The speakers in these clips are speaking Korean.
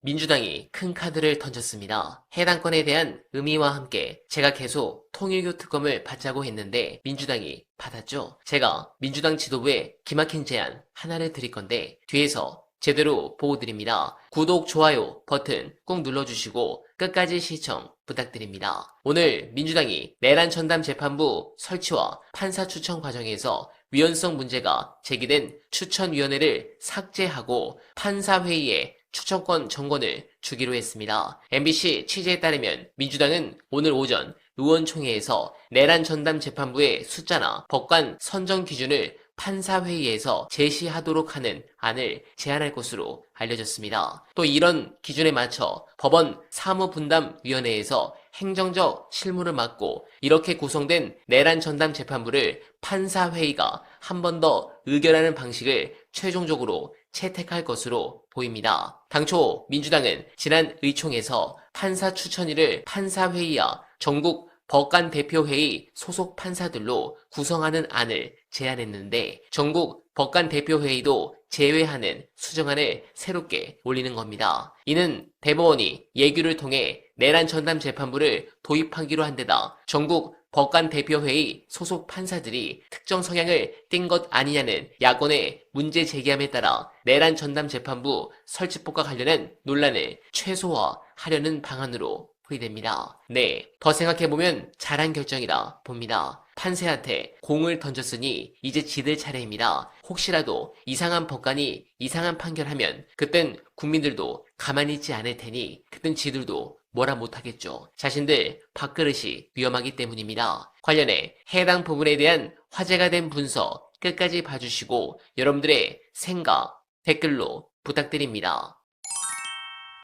민주당이 큰 카드를 던졌습니다. 해당 건에 대한 의미와 함께 제가 계속 통일교 특검을 받자고 했는데 민주당이 받았죠. 제가 민주당 지도부에 기막힌 제안 하나를 드릴 건데 뒤에서 제대로 보고 드립니다. 구독, 좋아요 버튼 꾹 눌러주시고 끝까지 시청 부탁드립니다. 오늘 민주당이 내란 전담 재판부 설치와 판사 추천 과정에서 위헌성 문제가 제기된 추천위원회를 삭제하고 판사회의에 추천권 정권을 주기로 했습니다. MBC 취재에 따르면 민주당은 오늘 오전 의원총회에서 내란 전담 재판부의 숫자나 법관 선정 기준을 판사회의에서 제시하도록 하는 안을 제안할 것으로 알려졌습니다. 또 이런 기준에 맞춰 법원 사무분담위원회에서 행정적 실무를 맡고 이렇게 구성된 내란 전담 재판부를 판사회의가 한 번 더 의결하는 방식을 최종적으로 채택할 것으로 보입니다. 당초 민주당은 지난 의총에서 판사 추천위를 판사회의와 전국 법관대표회의 소속 판사들로 구성하는 안을 제안했는데 전국 법관대표회의도 제외하는 수정안을 새롭게 올리는 겁니다. 이는 대법원이 예규를 통해 내란 전담 재판부를 도입하기로 한 데다 전국 법관대표회의 소속 판사들이 특정 성향을 띈 것 아니냐는 야권의 문제 제기함에 따라 내란 전담 재판부 설치법과 관련한 논란을 최소화하려는 방안으로 풀이됩니다. 네, 더 생각해보면 잘한 결정이라 봅니다. 판사한테 공을 던졌으니 이제 지들 차례입니다. 혹시라도 이상한 법관이 이상한 판결하면 그땐 국민들도 가만히 있지 않을 테니 그땐 지들도 뭐라 못하겠죠. 자신들 밥그릇이 위험하기 때문입니다. 관련해 해당 부분에 대한 화제가 된 문서 끝까지 봐주시고 여러분들의 생각 댓글로 부탁드립니다.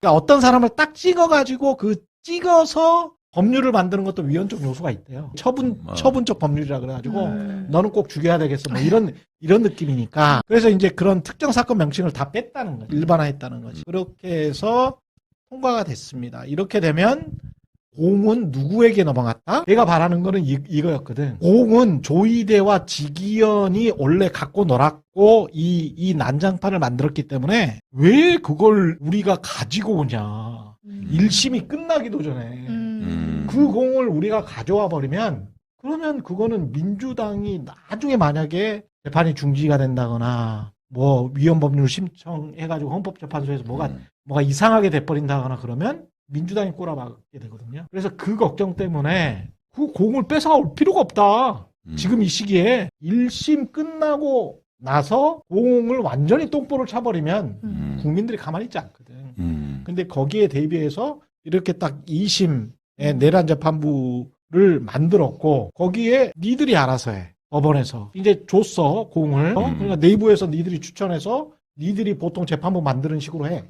그러니까 어떤 사람을 딱 찍어가지고 찍어서 법률을 만드는 것도 위헌적 요소가 있대요. 처분적 법률이라 그래가지고 너는 꼭 죽여야 되겠어. 뭐 이런 느낌이니까. 그래서 이제 그런 특정 사건 명칭을 다 뺐다는 거지. 일반화했다는 거지. 그렇게 해서 통과가 됐습니다. 이렇게 되면 공은 누구에게 넘어갔다? 얘가 바라는 거는 이거였거든. 공은 조이대와 지기현이 원래 갖고 놀았고 이 난장판을 만들었기 때문에 왜 그걸 우리가 가지고 오냐. 1심이 끝나기도 전에 그 공을 우리가 가져와 버리면 그러면 그거는 민주당이 나중에 만약에 재판이 중지가 된다거나 뭐 위헌법률 신청해가지고 헌법재판소에서 뭐가 이상하게 돼버린다거나 그러면 민주당이 꼬라박게 되거든요. 그래서 그 걱정 때문에 그 공을 뺏어올 필요가 없다. 지금 이 시기에 1심 끝나고 나서 공을 완전히 똥볼을 차버리면 국민들이 가만히 있지 않거든. 근데 거기에 대비해서 이렇게 딱 2심의 내란 재판부를 만들었고 거기에 니들이 알아서 해. 법원에서 이제 줬어 공을. 그러니까 내부에서 니들이 추천해서 니들이 보통 재판부 만드는 식으로 해.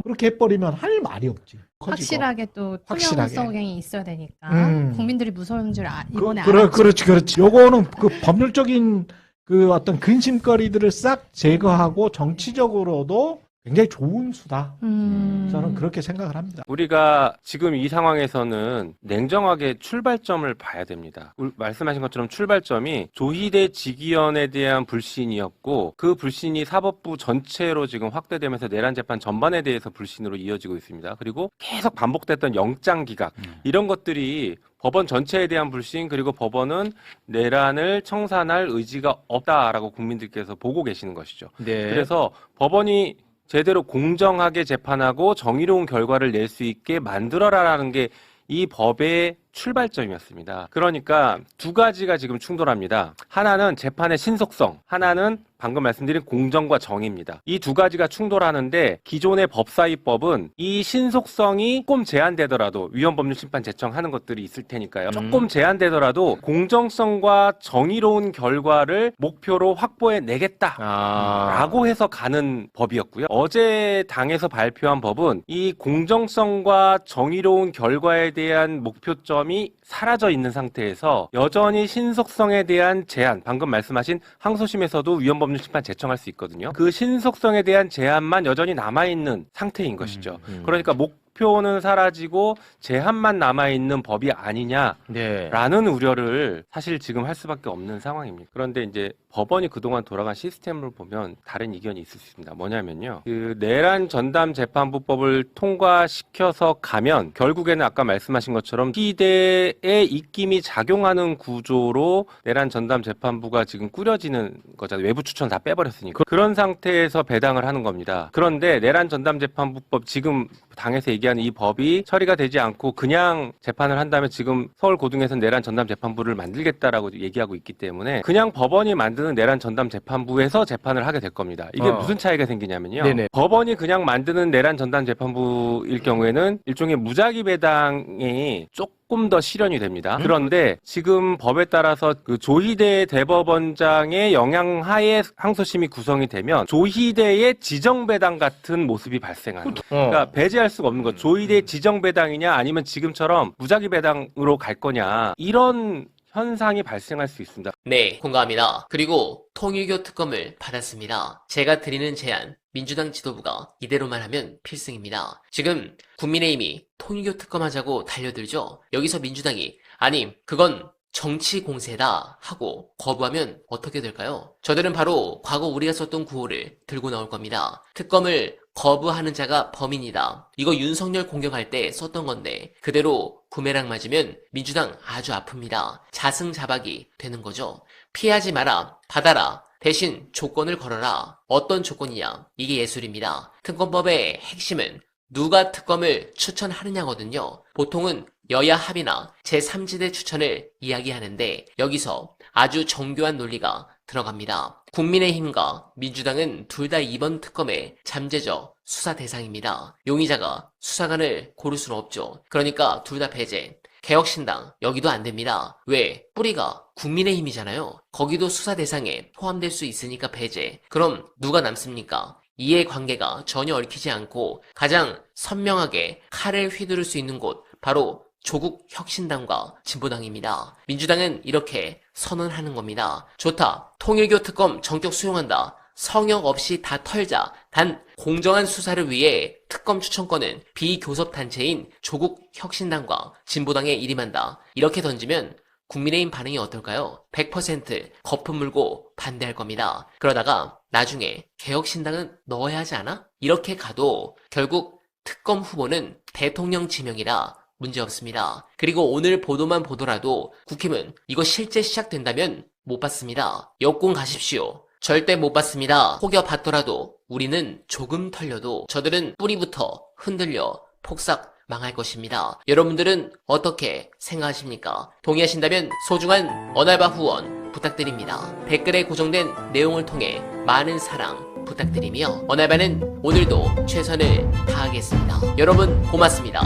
그렇게 해버리면 할 말이 없지. 커지고. 확실하게 또 투명성이 있어야 되니까 국민들이 무서운 줄 이번에 그렇지. 요거는 그 법률적인 그 어떤 근심거리들을 싹 제거하고 정치적으로도 굉장히 좋은 수다. 저는 그렇게 생각을 합니다. 우리가 지금 이 상황에서는 냉정하게 출발점을 봐야 됩니다. 말씀하신 것처럼 출발점이 조희대 지기현에 대한 불신이었고 그 불신이 사법부 전체로 지금 확대되면서 내란 재판 전반에 대해서 불신으로 이어지고 있습니다. 그리고 계속 반복됐던 영장 기각 이런 것들이 법원 전체에 대한 불신 그리고 법원은 내란을 청산할 의지가 없다라고 국민들께서 보고 계시는 것이죠. 네. 그래서 법원이 제대로 공정하게 재판하고 정의로운 결과를 낼 수 있게 만들어라라는 게 이 법의 출발점이었습니다. 그러니까 두 가지가 지금 충돌합니다. 하나는 재판의 신속성, 하나는 방금 말씀드린 공정과 정의입니다. 이 두 가지가 충돌하는데 기존의 법사위법은 이 신속성이 조금 제한되더라도 위헌법률 심판 제청하는 것들이 있을 테니까요. 조금 제한되더라도 공정성과 정의로운 결과를 목표로 확보해내겠다라고 해서 가는 법이었고요. 어제 당에서 발표한 법은 이 공정성과 정의로운 결과에 대한 목표점이 사라져 있는 상태에서 여전히 신속성에 대한 제한, 방금 말씀하신 항소심에서도 위헌법률 심판 제청할 수 있거든요. 그 신속성에 대한 제한만 여전히 남아있는 상태인 것이죠. 그러니까 목표는 사라지고 제한만 남아있는 법이 아니냐라는 우려를 사실 지금 할 수밖에 없는 상황입니다. 그런데 이제 법원이 그동안 돌아간 시스템을 보면 다른 이견이 있을 수 있습니다. 뭐냐면요. 그 내란 전담 재판부법을 통과시켜서 가면 결국에는 아까 말씀하신 것처럼 시대의 입김이 작용하는 구조로 내란 전담 재판부가 지금 꾸려지는 거잖아요. 외부 추천 다 빼버렸으니까. 그런 상태에서 배당을 하는 겁니다. 그런데 내란 전담 재판부법 지금 당에서 얘기하는 이 법이 처리가 되지 않고 그냥 재판을 한다면 지금 서울고등에서는 내란 전담 재판부를 만들겠다라고 얘기하고 있기 때문에 그냥 법원이 만드는 내란 전담 재판부에서 재판을 하게 될 겁니다. 이게 무슨 차이가 생기냐면요. 네네. 법원이 그냥 만드는 내란 전담 재판부일 경우에는 일종의 무작위 배당이 조금 더 실현이 됩니다. 그런데 지금 법에 따라서 그 조희대 대법원장의 영향하에 항소심이 구성이 되면 조희대의 지정배당 같은 모습이 발생하는 거예요. 그러니까 배제할 수가 없는 거죠. 조희대 지정배당이냐 아니면 지금처럼 무작위 배당으로 갈 거냐 이런 현상이 발생할 수 있습니다. 네, 공감합니다. 그리고 통일교 특검을 받았습니다. 제가 드리는 제안, 민주당 지도부가 이대로만 하면 필승입니다. 지금 국민의힘이 통일교 특검하자고 달려들죠. 여기서 민주당이 아니 그건 정치 공세다 하고 거부하면 어떻게 될까요? 저들은 바로 과거 우리가 썼던 구호를 들고 나올 겁니다. 특검을 거부하는 자가 범인이다. 이거 윤석열 공격할 때 썼던 건데 그대로 구매랑 맞으면 민주당 아주 아픕니다. 자승자박이 되는 거죠. 피하지 마라, 받아라. 대신 조건을 걸어라. 어떤 조건이냐? 이게 예술입니다. 특검법의 핵심은 누가 특검을 추천하느냐거든요. 보통은 여야 합의나 제3지대 추천을 이야기하는데 여기서 아주 정교한 논리가 들어갑니다. 국민의힘과 민주당은 둘 다 이번 특검의 잠재적 수사 대상입니다. 용의자가 수사관을 고를 수는 없죠. 그러니까 둘 다 배제. 개혁신당 여기도 안 됩니다. 왜? 뿌리가 국민의힘이잖아요. 거기도 수사 대상에 포함될 수 있으니까 배제. 그럼 누가 남습니까? 이해관계가 전혀 얽히지 않고 가장 선명하게 칼을 휘두를 수 있는 곳 바로 조국 혁신당과 진보당입니다. 민주당은 이렇게 선언하는 겁니다. 좋다. 통일교 특검 전격 수용한다. 성역 없이 다 털자. 단 공정한 수사를 위해 특검 추천권은 비교섭 단체인 조국 혁신당과 진보당에 일임한다. 이렇게 던지면 국민의힘 반응이 어떨까요? 100% 거품 물고 반대할 겁니다. 그러다가 나중에 개혁신당은 넣어야 하지 않아? 이렇게 가도 결국 특검 후보는 대통령 지명이라 문제없습니다. 그리고 오늘 보도만 보더라도 국힘은 이거 실제 시작된다면 못 받습니다. 역공 가십시오. 절대 못 받습니다. 혹여 받더라도 우리는 조금 털려도 저들은 뿌리부터 흔들려 폭삭 망할 것입니다. 여러분들은 어떻게 생각하십니까? 동의하신다면 소중한 언알바 후원 부탁드립니다. 댓글에 고정된 내용을 통해 많은 사랑 부탁드리며 언알바는 오늘도 최선을 다하겠습니다. 여러분 고맙습니다.